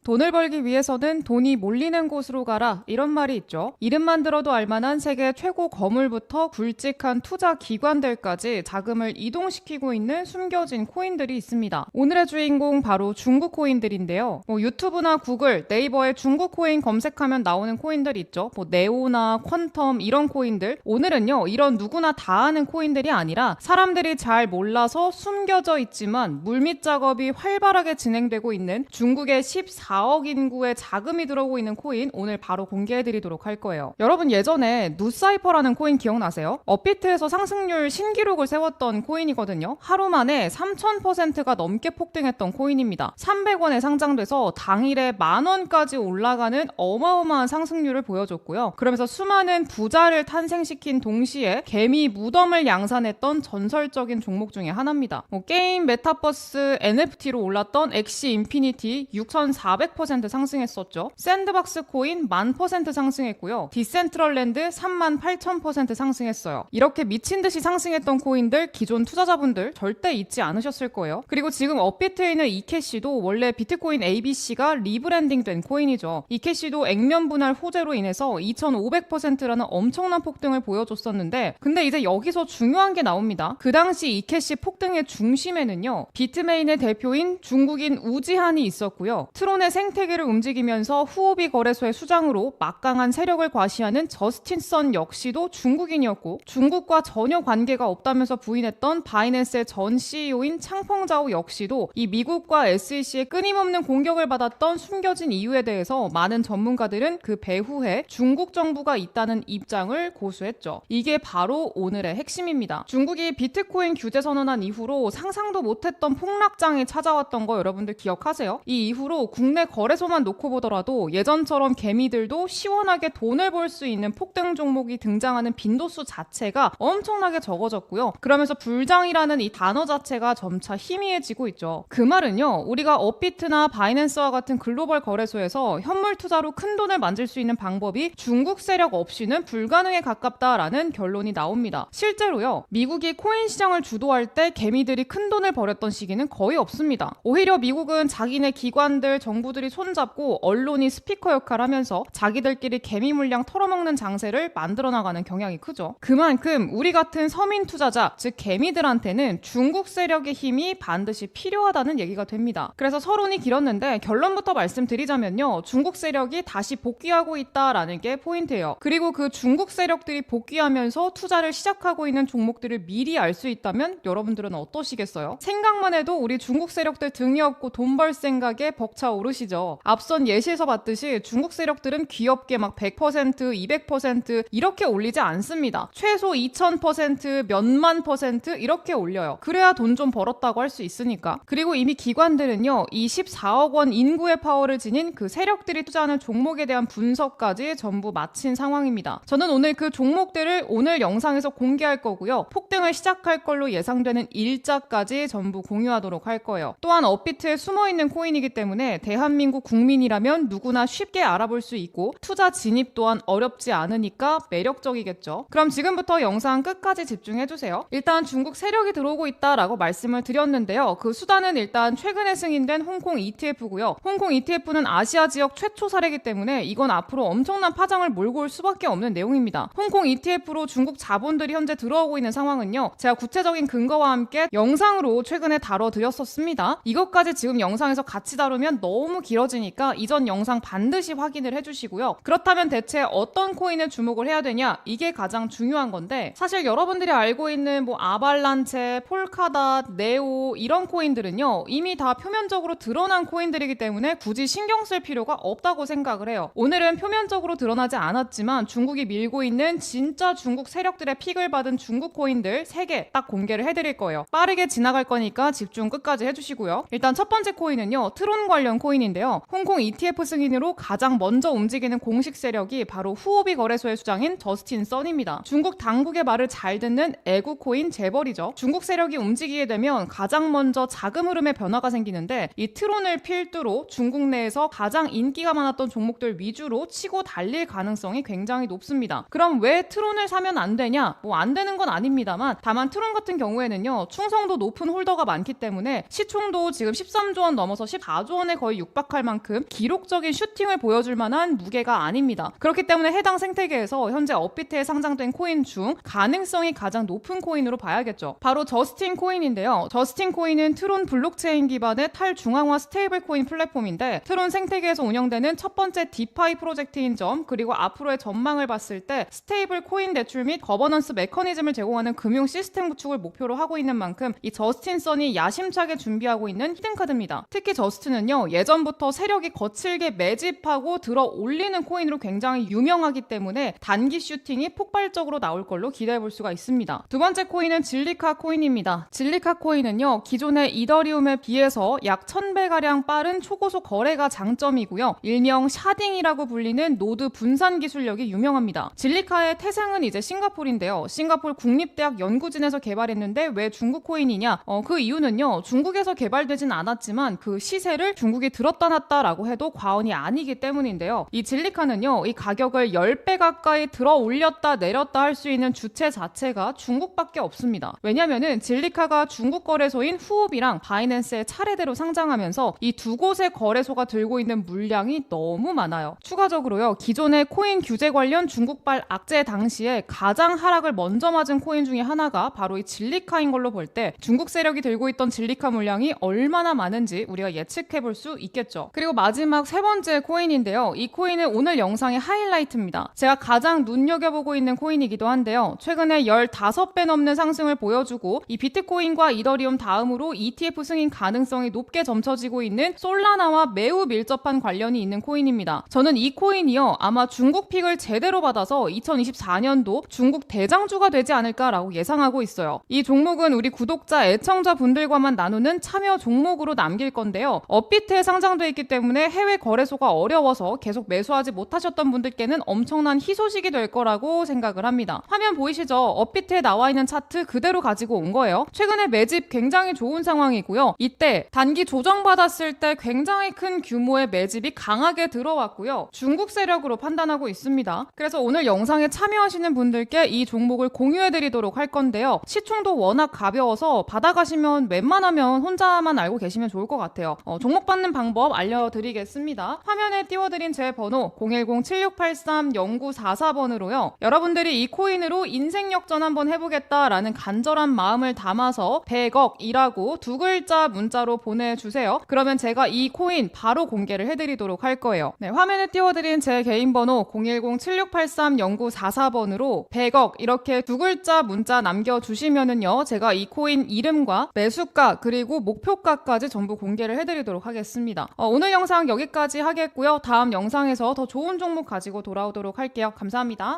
돈을 벌기 위해서는 돈이 몰리는 곳으로 가라, 이런 말이 있죠. 이름만 들어도 알만한 세계 최고 거물부터 굵직한 투자 기관들까지 자금을 이동시키고 있는 숨겨진 코인들이 있습니다. 오늘의 주인공 바로 중국 코인들인데요. 유튜브나 구글, 네이버에 중국 코인 검색하면 나오는 코인들 있죠. 네오나 퀀텀 이런 코인들. 오늘은요, 이런 누구나 다 아는 코인들이 아니라 사람들이 잘 몰라서 숨겨져 있지만 물밑 작업이 활발하게 진행되고 있는 중국의 14억 인구의 자금이 들어오고 있는 코인, 오늘 바로 공개해드리도록 할 거예요. 여러분, 예전에 누사이퍼라는 코인 기억나세요? 업비트에서 상승률 신기록을 세웠던 코인이거든요. 하루 만에 3000%가 넘게 폭등했던 코인입니다. 300원에 상장돼서 당일에 10,000원까지 올라가는 어마어마한 상승률을 보여줬고요. 그러면서 수많은 부자를 탄생시킨 동시에 개미 무덤을 양산했던 전설적인 종목 중에 하나입니다. 게임, 메타버스, NFT로 올랐던 엑시 인피니티 6,400% 상승했었죠. 샌드박스 코인 10,000% 상승했고요. 디센트럴랜드 38,000% 상승했어요. 이렇게 미친듯이 상승했던 코인들 기존 투자자분들 절대 잊지 않으셨을 거예요. 그리고 지금 업비트에 있는 이캐시도 원래 비트코인 ABC가 리브랜딩된 코인이죠. 이캐시도 액면 분할 호재로 인해서 2,500%라는 엄청난 폭등을 보여줬었는데, 근데 이제 여기서 중요한 게 나옵니다. 그 당시 이캐시 폭등의 중심에는요, 비트메인의 대표인 중국인 우지한이 있었고요. 트론의 생태계를 움직이면서 후오비 거래소의 수장으로 막강한 세력을 과시하는 저스틴 선 역시도 중국인이었고, 중국과 전혀 관계가 없다면서 부인했던 바이낸스의 전 CEO인 창펑자오 역시도 이 미국과 SEC의 끊임없는 공격을 받았던 숨겨진 이유에 대해서 많은 전문가들은 그 배후에 중국 정부가 있다는 입장을 고수했죠. 이게 바로 오늘의 핵심입니다. 중국이 비트코인 규제 선언한 이후로 상상도 못했던 폭락장이 찾아왔던 거 여러분들 기억하세요? 이 이후로 국내 거래소만 놓고 보더라도 예전처럼 개미들도 시원하게 돈을 벌 수 있는 폭등 종목이 등장하는 빈도수 자체가 엄청나게 적어졌고요. 그러면서 불장이라는 이 단어 자체가 점차 희미해지고 있죠. 그 말은요, 우리가 업비트나 바이낸스와 같은 글로벌 거래소에서 현물 투자로 큰 돈을 만질 수 있는 방법이 중국 세력 없이는 불가능에 가깝다라는 결론이 나옵니다. 실제로요, 미국이 코인 시장을 주도할 때 개미들이 큰 돈을 벌였던 시기는 거의 없습니다. 오히려 미국은 자기네 기관들, 정부들이 손잡고 언론이 스피커 역할을 하면서 자기들끼리 개미 물량 털어먹는 장세를 만들어 나가는 경향이 크죠. 그만큼 우리 같은 서민 투자자, 즉 개미들한테는 중국 세력의 힘이 반드시 필요하다는 얘기가 됩니다. 그래서 서론이 길었는데 결론부터 말씀드리자면요, 중국 세력이 다시 복귀하고 있다라는 게 포인트예요. 그리고 그 중국 세력들이 복귀하면서 투자를 시작하고 있는 종목들을 미리 알 수 있다면 여러분들은 어떠시겠어요? 생각만 해도 우리 중국 세력들 등이 없고 돈 벌 생각에 벅차오르시죠. 앞선 예시에서 봤듯이 중국 세력들은 귀엽게 막 100%, 200% 이렇게 올리지 않습니다. 최소 2000%, 몇만 퍼센트 이렇게 올려요. 그래야 돈 좀 벌었다고 할 수 있으니까. 그리고 이미 기관들은요, 이 14억 원 인구의 파워를 지닌 그 세력들이 투자하는 종목에 대한 분석까지 전부 마친 상황입니다. 저는 오늘 그 종목들을 오늘 영상에서 공개할 거고요. 폭등을 시작할 걸로 예상되는 일자까지 전부 공유하도록 할 거예요. 또한 업비트에 숨어있는 코인이기 때문에 대한민국 국민이라면 누구나 쉽게 알아볼 수 있고 투자 진입 또한 어렵지 않으니까 매력적이겠죠. 그럼 지금부터 영상 끝까지 집중해주세요. 일단 중국 세력이 들어오고 있다라고 말씀을 드렸는데요. 그 수단은 일단 최근에 승인된 홍콩 ETF고요. 홍콩 ETF는 아시아 지역 최초 사례이기 때문에 이건 앞으로 엄청난 파장을 몰고 올 수밖에 없는 내용입니다. 홍콩 ETF로 중국 자본들이 현재 들어오고 있는 상황은요, 제가 구체적인 근거와 함께 영상으로 최근에 다뤄드렸었습니다. 이것까지 지금 영상에서 같이 다루면 너무 길어지니까 이전 영상 반드시 확인을 해주시고요. 그렇다면 대체 어떤 코인에 주목을 해야 되냐, 이게 가장 중요한 건데, 사실 여러분들이 알고 있는 아발란체, 폴카닷, 네오 이런 코인들은요, 이미 다 표면적으로 드러난 코인들이기 때문에 굳이 신경 쓸 필요가 없다고 생각을 해요. 오늘은 표면적으로 드러나지 않았지만 중국이 밀고 있는 진짜 중국 세력들의 픽을 받은 중국 코인들 3개 딱 공개를 해드릴 거예요. 빠르게 지나갈 거니까 집중 끝까지 해주시고요. 일단 첫 번째 코인은요, 트론 관련 코인인데요. 홍콩 ETF 승인으로 가장 먼저 움직이는 공식 세력이 바로 후오비 거래소의 수장인 저스틴 선입니다. 중국 당국의 말을 잘 듣는 애국 코인 재벌이죠. 중국 세력이 움직이게 되면 가장 먼저 자금 흐름의 변화가 생기는데, 이 트론을 필두로 중국 내에서 가장 인기가 많았던 종목들 위주로 치고 달릴 가능성이 굉장히 높습니다. 그럼 왜 트론을 사면 안 되냐? 안 되는 건 아닙니다만, 다만 트론 같은 경우에는요, 충성도 높은 홀더가 많기 때문에 시총도 지금 13조 원 넘어서 14조 원에 거의 육박할 만큼 기록적인 슈팅을 보여줄 만한 무게가 아닙니다. 그렇기 때문에 해당 생태계에서 현재 업비트에 상장된 코인 중 가능성이 가장 높은 코인으로 봐야겠죠. 바로 저스틴 코인인데요. 저스틴 코인은 트론 블록체인 기반의 탈중앙화 스테이블 코인 플랫폼인데 트론 생태계에서 운영되는 첫 번째 디파이 프로젝트인 점, 그리고 앞으로의 전망을 봤을 때 스테이블 코인 대출 및 거버넌스 메커니즘을 제공하는 금융 시스템 구축을 목표로 하고 있는 만큼 이 저스틴 선이 야심차게 준비하고 있는 히든카드입니다. 특히 저스틴은요, 예전부터 세력이 거칠게 매집하고 들어 올리는 코인으로 굉장히 유명하기 때문에 단기 슈팅이 폭발적으로 나올 걸로 기대해 볼 수가 있습니다. 두 번째 코인은 질리카 코인입니다. 질리카 코인은요, 기존의 이더리움에 비해서 약 1000배가량 빠른 초고속 거래가 장점이고요. 일명 샤딩이라고 불리는 노드 분산 기술력이 유명합니다. 질리카의 태생은 이제 싱가포르인데요. 싱가포르 국립대학 연구진에서 개발했는데 왜 중국 코인이냐? 그 이유는요, 중국에서 개발되진 않았지만 그 시세를 중국이 들었다 놨다라고 해도 과언이 아니기 때문인데요. 이 질리카는요, 이 가격을 10배 가까이 들어 올렸다 내렸다 할 수 있는 주체 자체가 중국밖에 없습니다. 왜냐면은 질리카가 중국 거래소인 후옵이랑 바이낸스의 차례대로 상장하면서 이 두 곳의 거래소가 들고 있는 물량이 너무 많아요. 추가적으로요, 기존의 코인 규제 관련 중국발 악재 당시에 가장 하락을 먼저 맞은 코인 중에 하나가 바로 이 질리카인 걸로 볼 때 중국 세력이 들고 있던 질리카 물량이 얼마나 많은지 우리가 예측해 볼 수 있겠죠. 그리고 마지막 세 번째 코인인데요. 이 코인은 오늘 영상의 하이라이트입니다. 제가 가장 눈여겨보고 있는 코인이기도 한데요. 최근에 15배 넘는 상승을 보여주고 이 비트코인과 이더리움 다음으로 ETF 승인 가능성이 높게 점쳐지고 있는 솔라나와 매우 밀접한 관련이 있는 코인입니다. 저는 이 코인이요, 아마 중국 픽을 제대로 받아서 2024년도 중국 대장주가 되지 않을까라고 예상하고 있어요. 이 종목은 우리 구독자, 애청자 분들과만 나누는 참여 종목으로 남길 건데요. 업비트에 상장돼 있기 때문에 해외 거래소가 어려워서 계속 매수하지 못하셨던 분들께는 엄청난 희소식이 될 거라고 생각을 합니다. 화면 보이시죠? 업비트에 나와 있는 차트 그대로 가지고 온 거예요. 최근에 매집 굉장히 좋은 상황이고요. 이때 단기 조정받았을 때 굉장히 큰 규모의 매집이 강하게 들어왔고요. 중국 세력으로 판단하고 있습니다. 그래서 오늘 영상에 참여하시는 분들께 이 종목을 공유해드리도록 할 건데요. 시총도 워낙 가벼워서 받아가시면 웬만하면 혼자만 알고 계시면 좋을 것 같아요. 종목 받는 방법 알려드리겠습니다. 화면에 띄워드린 제 번호 010-7683-0944번으로요. 여러분들이 이 코인으로 인생 역전 한번 해보겠다라는 간절한 마음을 담아서 100억이라고 두 글자 문자로 보내주세요. 그러면 제가 이 코인 바로 공개를 해드리도록 할 거예요. 네, 화면에 띄워드린 제 개인 번호 010-7683-0944번으로 100억 이렇게 두 글자 문자 남겨주시면은요, 제가 이 코인 이름과 매수가 그리고 목표가까지 전부 공개를 해드리도록 하겠습니다. 오늘 영상 여기까지 하겠고요. 다음 영상에서 더 좋은 종목 가지고 돌아오도록 할게요. 감사합니다.